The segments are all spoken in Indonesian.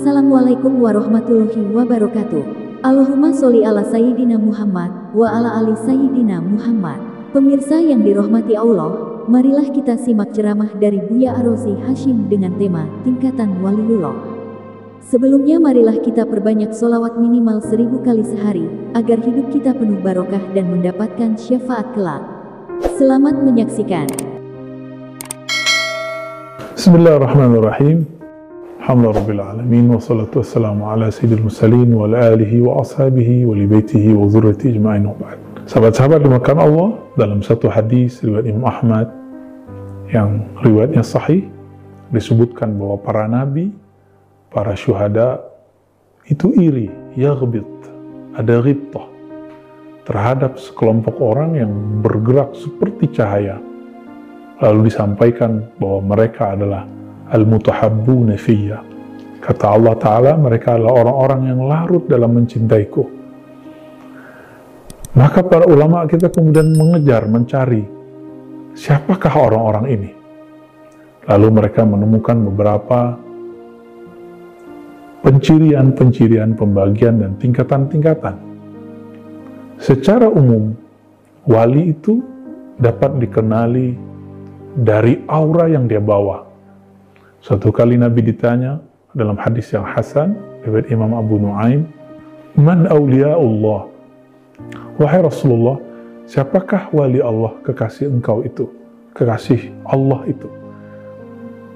Assalamualaikum warahmatullahi wabarakatuh. Allahumma sholli ala Sayyidina Muhammad wa ala ali Sayyidina Muhammad. Pemirsa yang dirahmati Allah, marilah kita simak ceramah dari Buya Arozi Hashim dengan tema Tingkatan Waliullah. Sebelumnya marilah kita perbanyak sholawat minimal 1000 kali sehari, agar hidup kita penuh barokah dan mendapatkan syafaat kelak. Selamat menyaksikan. Bismillahirrahmanirrahim. Alhamdulillahirrahmanirrahim. Wassalatu wassalamu ala sayyidil mursalin wa ala alihi wa ashabihi wa li baitihi wa dzurriyyatihi ajma'in wa ba'd. Sahabat-sahabat dimakan Allah, dalam satu hadis riwayat Imam Ahmad yang riwayatnya sahih disebutkan bahwa para nabi, para syuhada itu iri, yaghbit, ada ghibtah terhadap sekelompok orang yang bergerak seperti cahaya. Lalu disampaikan bahwa mereka adalah al-mutahabbuna fiyya. Kata Allah Ta'ala, mereka adalah orang-orang yang larut dalam mencintaiku. Maka para ulama kita kemudian mengejar, mencari siapakah orang-orang ini. Lalu mereka menemukan beberapa pencirian-pencirian, pembagian, dan tingkatan-tingkatan. Secara umum, wali itu dapat dikenali dari aura yang dia bawa. Suatu kali Nabi ditanya dalam hadis yang hasan riwayat Imam Abu Nuaim, "Man awliyaullah?" Wahai Rasulullah, siapakah wali Allah, kekasih engkau itu, kekasih Allah itu?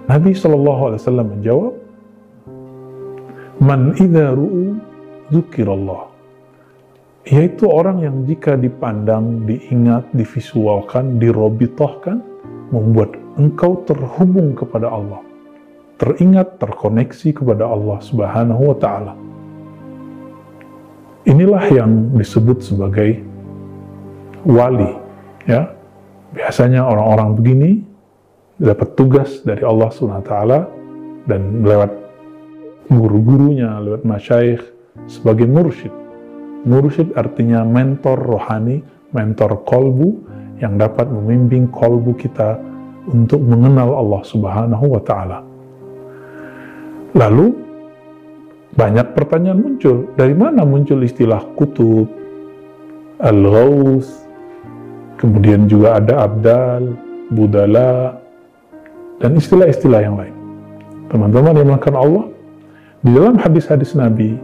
Nabi SAW menjawab, "Man idza ru'u dzukirallah." Yaitu orang yang jika dipandang, diingat, divisualkan, dirobitohkan, membuat engkau terhubung kepada Allah, teringat, terkoneksi kepada Allah Subhanahu wa Ta'ala. Inilah yang disebut sebagai wali, ya. Biasanya orang-orang begini dapat tugas dari Allah Subhanahu wa Ta'ala dan lewat guru-gurunya, lewat masyayikh sebagai mursyid. Mursyid artinya mentor rohani, mentor kolbu yang dapat membimbing kolbu kita untuk mengenal Allah Subhanahu wa Ta'ala. Lalu banyak pertanyaan muncul. Dari mana muncul istilah kutub, al-ghaus, kemudian juga ada abdal, budala, dan istilah-istilah yang lain. Teman-teman yang dimuliakan Allah, di dalam hadis-hadis Nabi,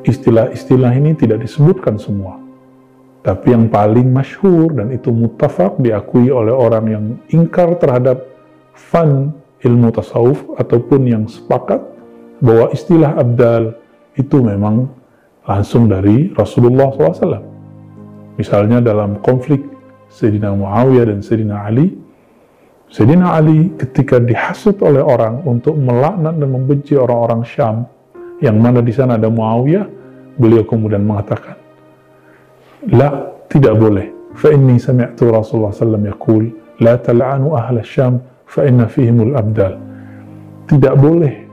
istilah-istilah ini tidak disebutkan semua. Tapi yang paling masyhur dan itu muttafaq diakui oleh orang yang ingkar terhadap fan ilmu tasawuf ataupun yang sepakat bahwa istilah abdal itu memang langsung dari Rasulullah SAW. Misalnya dalam konflik Sayyidina Muawiyah dan Sayyidina Ali, Sayyidina Ali ketika dihasut oleh orang untuk melaknat dan membenci orang-orang Syam, yang mana di sana ada Muawiyah, beliau kemudian mengatakan, "La, tidak boleh. Fa inni sami'tu Rasulullah SAW yaqul, la tal'anu ahla Syam fa inna fihimul abdal." Tidak boleh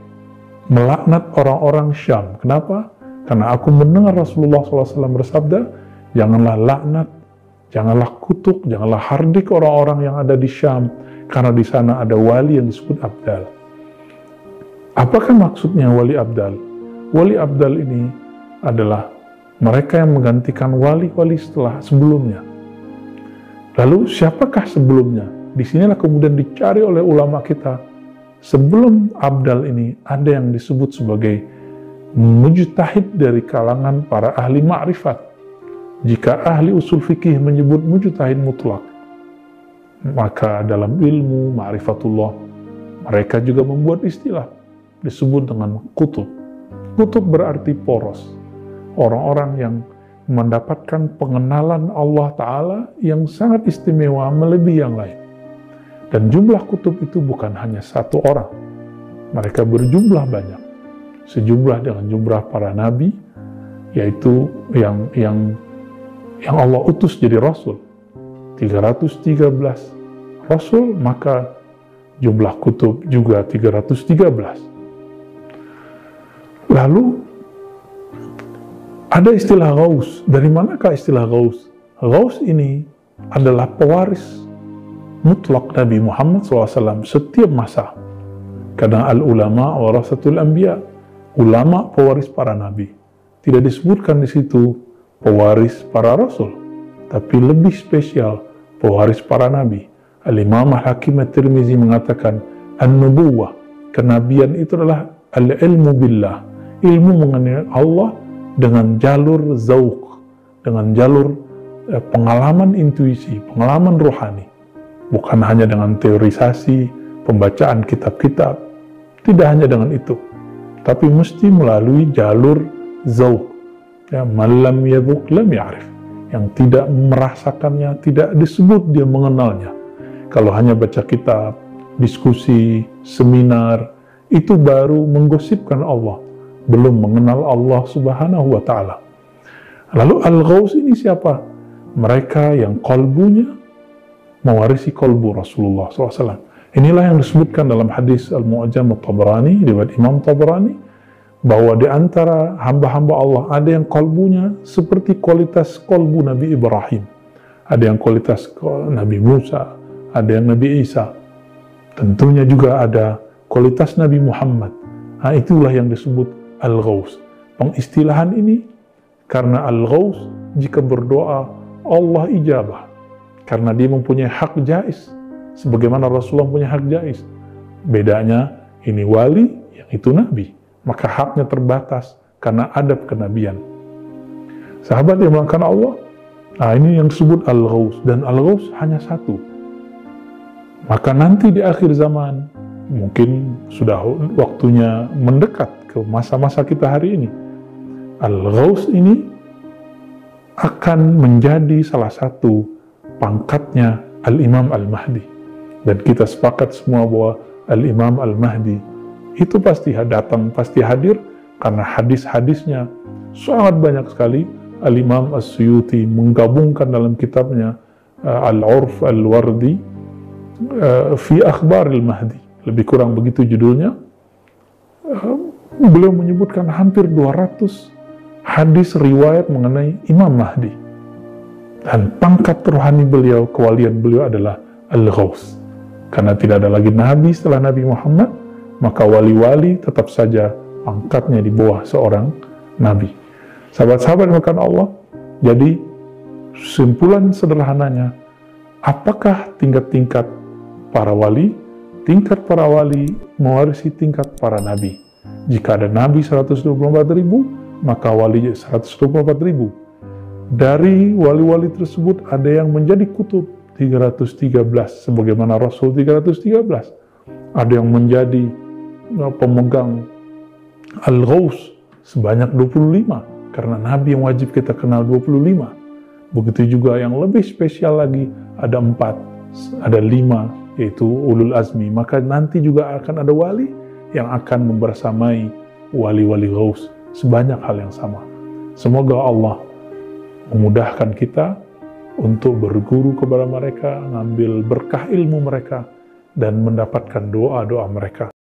melaknat orang-orang Syam. Kenapa? Karena aku mendengar Rasulullah SAW bersabda, janganlah laknat, janganlah kutuk, janganlah hardik orang-orang yang ada di Syam, karena di sana ada wali yang disebut abdal. Apakah maksudnya wali abdal? Wali abdal ini adalah mereka yang menggantikan wali-wali setelah sebelumnya. Lalu siapakah sebelumnya? Disinilah kemudian dicari oleh ulama kita. Sebelum abdal ini ada yang disebut sebagai mujtahid dari kalangan para ahli ma'rifat. Jika ahli usul fikih menyebut mujtahid mutlak, maka dalam ilmu ma'rifatullah mereka juga membuat istilah disebut dengan kutub. Kutub berarti poros. Orang-orang yang mendapatkan pengenalan Allah Ta'ala yang sangat istimewa melebihi yang lain. Dan jumlah kutub itu bukan hanya satu orang. Mereka berjumlah banyak. Sejumlah dengan jumlah para nabi, yaitu yang Allah utus jadi Rasul. 313 Rasul, maka jumlah kutub juga 313. Lalu ada istilah ghaus. Dari manakah istilah ghaus? Ghaus ini adalah pewaris mutlak Nabi Muhammad SAW setiap masa. Karena al-ulama warasatul anbiya. ulama pewaris para nabi. Tidak disebutkan di situ pewaris para rasul, tapi lebih spesial pewaris para nabi. Al-Imam Al-Hakim At-Tirmizi mengatakan, an-nubuwah, kenabian itu adalah al-ilmu billah, ilmu mengenai Allah dengan jalur zauq, dengan jalur pengalaman intuisi, pengalaman rohani. Bukan hanya dengan teorisasi, pembacaan kitab-kitab, tidak hanya dengan itu, tapi mesti melalui jalur zauq. Ya, man lam yadhuq lam ya'rif. Yang tidak merasakannya, tidak disebut dia mengenalnya. Kalau hanya baca kitab, diskusi, seminar, itu baru menggosipkan Allah, belum mengenal Allah Subhanahu wa Ta'ala. Lalu Al-Ghaus ini siapa? Mereka yang kolbunya mewarisi kolbu Rasulullah SAW. Inilah yang disebutkan dalam hadis Al-Mu'jam At-Tabrani, riwayat Imam Tabrani, bahwa di antara hamba-hamba Allah ada yang kolbunya seperti kualitas kolbu Nabi Ibrahim, ada yang kualitas Nabi Musa, ada yang Nabi Isa, tentunya juga ada kualitas Nabi Muhammad. Nah, itulah yang disebut Al-Ghaus. Pengistilahan ini karena Al-Ghaus jika berdoa Allah ijabah, karena dia mempunyai hak jais sebagaimana Rasulullah punya hak jais. Bedanya ini wali, yang itu nabi, maka haknya terbatas karena adab kenabian. Sahabat yang melakukan Allah, nah ini yang disebut Al-Ghaus, dan Al-Ghaus hanya satu. Maka nanti di akhir zaman, mungkin sudah waktunya mendekat ke masa-masa kita hari ini, Al-Ghaus ini akan menjadi salah satu pangkatnya Al-Imam Al-Mahdi. Dan kita sepakat semua bahwa Al-Imam Al-Mahdi itu pasti datang, pasti hadir, karena hadis-hadisnya sangat banyak sekali. Al-Imam As-Suyuti menggabungkan dalam kitabnya Al-Urf Al-Wardi fi Akhbar Al-Mahdi, lebih kurang begitu judulnya. Beliau menyebutkan hampir 200 hadis riwayat mengenai Imam Mahdi. Dan pangkat rohani beliau, kewalian beliau adalah Al-Ghaus. Karena tidak ada lagi nabi setelah Nabi Muhammad, maka wali-wali tetap saja pangkatnya di bawah seorang nabi. Sahabat-sahabat yang dimuliakan Allah, jadi simpulan sederhananya, apakah tingkat-tingkat para wali? Tingkat para wali mewarisi tingkat para nabi. Jika ada nabi 124.000, maka wali 124.000. Dari wali-wali tersebut ada yang menjadi kutub 313, sebagaimana Rasul 313. Ada yang menjadi pemegang Al-Ghaus sebanyak 25, karena nabi yang wajib kita kenal 25. Begitu juga yang lebih spesial lagi, ada 4, ada 5, yaitu Ulul Azmi. Maka nanti juga akan ada wali yang akan membersamai wali-wali Ghaus, sebanyak hal yang sama. Semoga Allah memudahkan kita untuk berguru kepada mereka, ngambil berkah ilmu mereka, dan mendapatkan doa-doa mereka.